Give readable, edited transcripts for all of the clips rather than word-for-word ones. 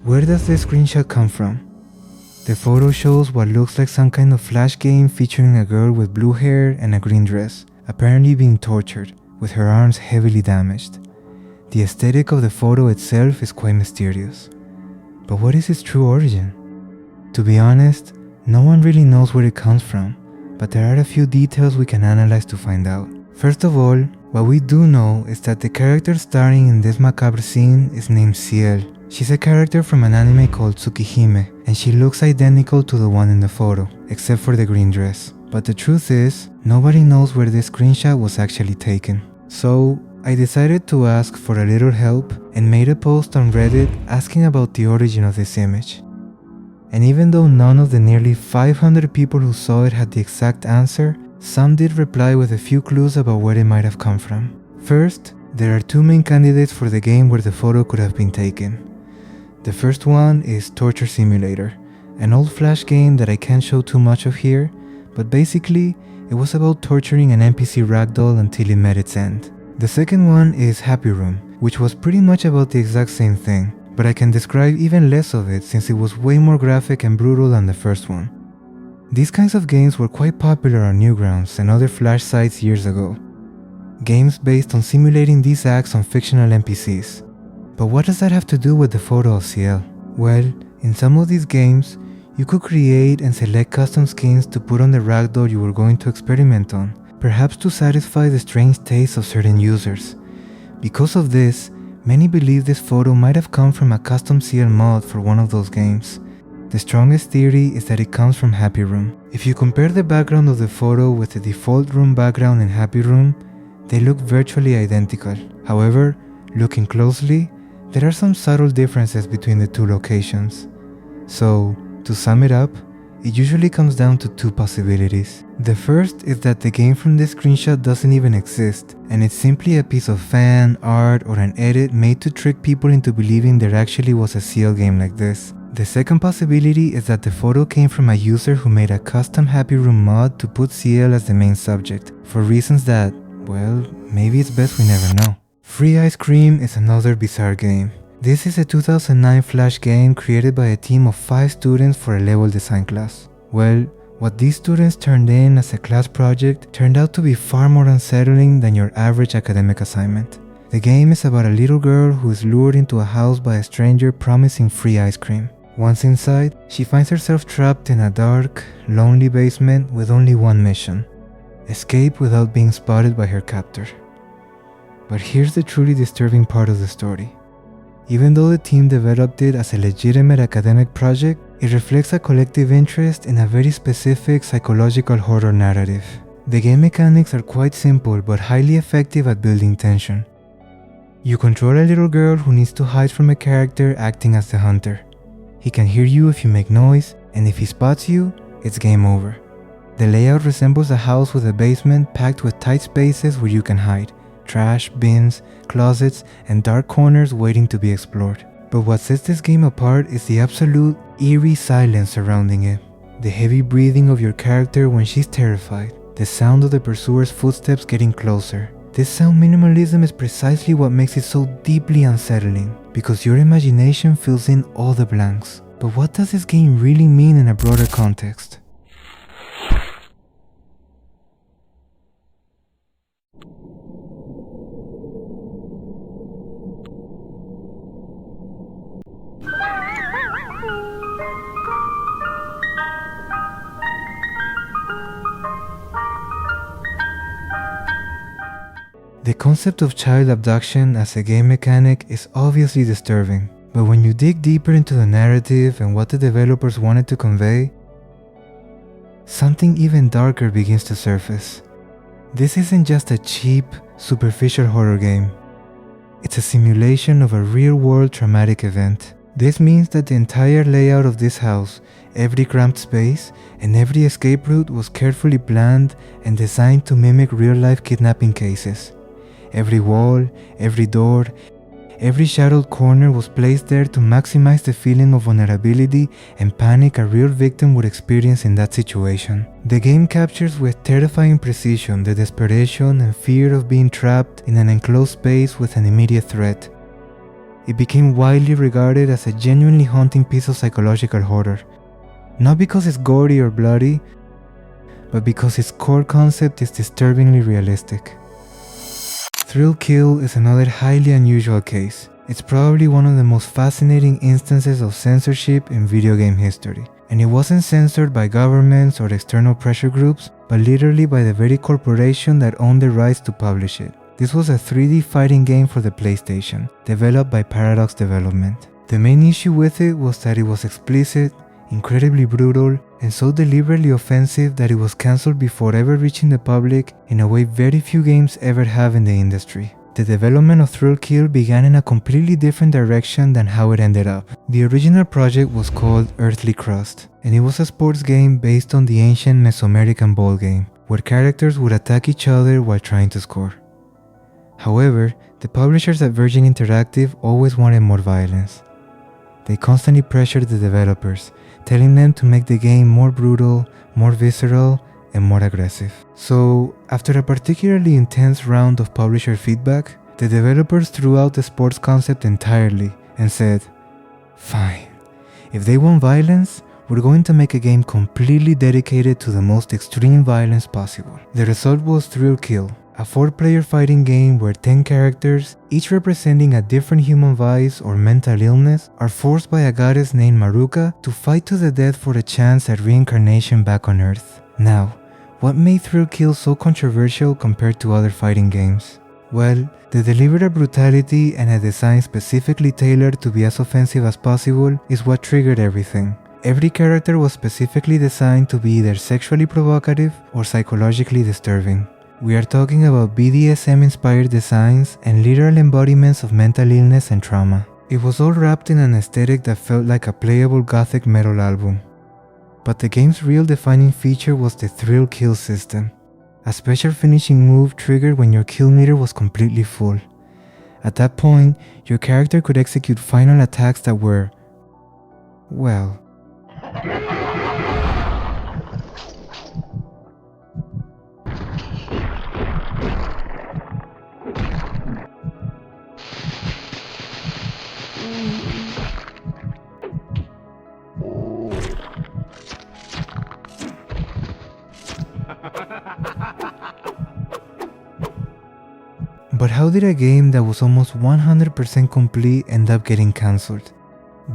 Where does this screenshot come from? The photo shows what looks like some kind of flash game featuring a girl with blue hair and a green dress, apparently being tortured, with her arms heavily damaged. The aesthetic of the photo itself is quite mysterious. But what is its true origin? To be honest, no one really knows where it comes from, but there are a few details we can analyze to find out. First of all, what we do know is that the character starring in this macabre scene is named Ciel. She's a character from an anime called Tsukihime, and she looks identical to the one in the photo, except for the green dress. But the truth is, nobody knows where this screenshot was actually taken. So, I decided to ask for a little help and made a post on Reddit asking about the origin of this image. And even though none of the nearly 500 people who saw it had the exact answer, some did reply with a few clues about where it might have come from. First, there are two main candidates for the game where the photo could have been taken. The first one is Torture Simulator, an old Flash game that I can't show too much of here, but basically, it was about torturing an NPC ragdoll until it met its end. The second one is Happy Room, which was pretty much about the exact same thing, but I can describe even less of it since it was way more graphic and brutal than the first one. These kinds of games were quite popular on Newgrounds and other Flash sites years ago. Games based on simulating these acts on fictional NPCs. But what does that have to do with the photo of Ciel? Well, in some of these games, you could create and select custom skins to put on the ragdoll you were going to experiment on, perhaps to satisfy the strange tastes of certain users. Because of this, many believe this photo might have come from a custom Ciel mod for one of those games. The strongest theory is that it comes from Happy Room. If you compare the background of the photo with the default room background in Happy Room, they look virtually identical. However, looking closely, there are some subtle differences between the two locations. So, to sum it up, it usually comes down to two possibilities. The first is that the game from this screenshot doesn't even exist, and it's simply a piece of fan, art, or an edit made to trick people into believing there actually was a Ciel game like this. The second possibility is that the photo came from a user who made a custom Happy Room mod to put Ciel as the main subject, for reasons that, well, maybe it's best we never know. Free Ice Cream is another bizarre game. This is a 2009 Flash game created by a team of 5 students for a level design class. Well, what these students turned in as a class project turned out to be far more unsettling than your average academic assignment. The game is about a little girl who is lured into a house by a stranger promising free ice cream. Once inside, she finds herself trapped in a dark, lonely basement with only one mission: escape without being spotted by her captor. But here's the truly disturbing part of the story. Even though the team developed it as a legitimate academic project, it reflects a collective interest in a very specific psychological horror narrative. The game mechanics are quite simple but highly effective at building tension. You control a little girl who needs to hide from a character acting as the hunter. He can hear you if you make noise, and if he spots you, it's game over. The layout resembles a house with a basement packed with tight spaces where you can hide. Trash, bins, closets, and dark corners waiting to be explored. But what sets this game apart is the absolute, eerie silence surrounding it. The heavy breathing of your character when she's terrified. The sound of the pursuer's footsteps getting closer. This sound minimalism is precisely what makes it so deeply unsettling, because your imagination fills in all the blanks. But what does this game really mean in a broader context? The concept of child abduction as a game mechanic is obviously disturbing, but when you dig deeper into the narrative and what the developers wanted to convey, something even darker begins to surface. This isn't just a cheap, superficial horror game. It's a simulation of a real-world traumatic event. This means that the entire layout of this house, every cramped space, and every escape route was carefully planned and designed to mimic real-life kidnapping cases. Every wall, every door, every shadowed corner was placed there to maximize the feeling of vulnerability and panic a real victim would experience in that situation. The game captures with terrifying precision the desperation and fear of being trapped in an enclosed space with an immediate threat. it became widely regarded as a genuinely haunting piece of psychological horror. Not because it's gory or bloody, but because its core concept is disturbingly realistic. Thrill Kill is another highly unusual case. It's probably one of the most fascinating instances of censorship in video game history. And it wasn't censored by governments or external pressure groups, but literally by the very corporation that owned the rights to publish it. This was a 3D fighting game for the PlayStation, developed by Paradox Development. The main issue with it was that it was explicit, incredibly brutal, and so deliberately offensive that it was cancelled before ever reaching the public in a way very few games ever have in the industry. The development of Thrill Kill began in a completely different direction than how it ended up. The original project was called Earthly Crust, and it was a sports game based on the ancient Mesoamerican ball game, where characters would attack each other while trying to score. However, the publishers at Virgin Interactive always wanted more violence. They constantly pressured the developers, telling them to make the game more brutal, more visceral, and more aggressive. So, after a particularly intense round of publisher feedback, the developers threw out the sports concept entirely and said, "Fine, if they want violence, we're going to make a game completely dedicated to the most extreme violence possible." The result was Thrill Kill, a 4-player fighting game where 10 characters, each representing a different human vice or mental illness, are forced by a goddess named Maruka to fight to the death for a chance at reincarnation back on Earth. Now, what made Thrill Kill so controversial compared to other fighting games? Well, the deliberate brutality and a design specifically tailored to be as offensive as possible is what triggered everything. Every character was specifically designed to be either sexually provocative or psychologically disturbing. We are talking about BDSM-inspired designs and literal embodiments of mental illness and trauma. It was all wrapped in an aesthetic that felt like a playable gothic metal album. But the game's real defining feature was the Thrill Kill system, a special finishing move triggered when your kill meter was completely full. At that point, your character could execute final attacks that were, well, But how did a game that was almost 100% complete end up getting cancelled?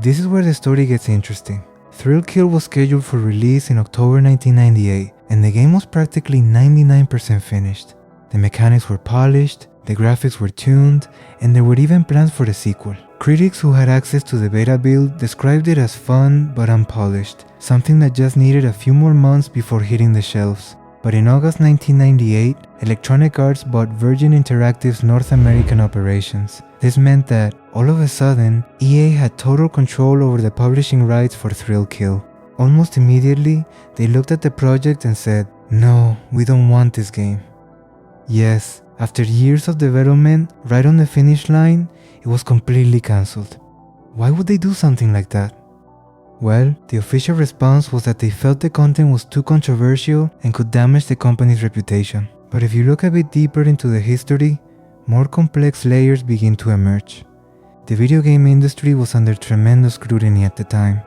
This is where the story gets interesting. Thrill Kill was scheduled for release in October 1998, and the game was practically 99% finished. The mechanics were polished, the graphics were tuned, and there were even plans for a sequel. Critics who had access to the beta build described it as fun but unpolished, something that just needed a few more months before hitting the shelves. But in August 1998, Electronic Arts bought Virgin Interactive's North American operations. This meant that, all of a sudden, EA had total control over the publishing rights for Thrill Kill. Almost immediately, they looked at the project and said, "No, we don't want this game." Yes, after years of development, right on the finish line, it was completely cancelled. Why would they do something like that? Well, the official response was that they felt the content was too controversial and could damage the company's reputation. But if you look a bit deeper into the history, more complex layers begin to emerge. The video game industry was under tremendous scrutiny at the time.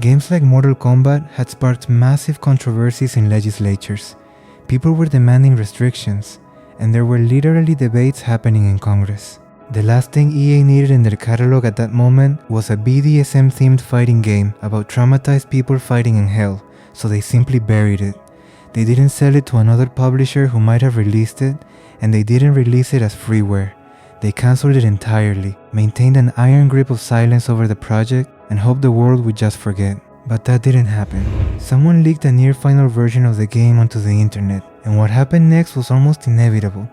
Games like Mortal Kombat had sparked massive controversies in legislatures. People were demanding restrictions, and there were literally debates happening in Congress. The last thing EA needed in their catalog at that moment was a BDSM-themed fighting game about traumatized people fighting in hell, so they simply buried it. They didn't sell it to another publisher who might have released it, and they didn't release it as freeware. They cancelled it entirely, maintained an iron grip of silence over the project, and hoped the world would just forget. But that didn't happen. Someone leaked a near-final version of the game onto the internet, and what happened next was almost inevitable.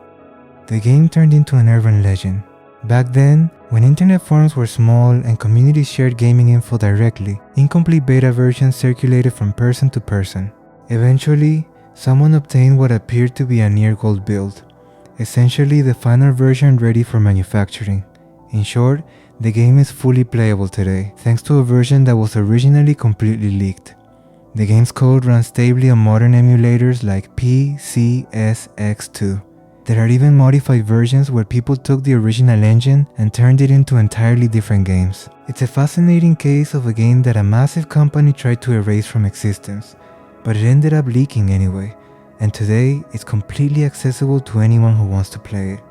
The game turned into an urban legend. Back then, when internet forums were small and communities shared gaming info directly, incomplete beta versions circulated from person to person. Eventually, someone obtained what appeared to be a near-gold build, essentially the final version ready for manufacturing. In short, the game is fully playable today, thanks to a version that was originally completely leaked. The game's code runs stably on modern emulators like PCSX2. There are even modified versions where people took the original engine and turned it into entirely different games. It's a fascinating case of a game that a massive company tried to erase from existence, but it ended up leaking anyway, and today it's completely accessible to anyone who wants to play it.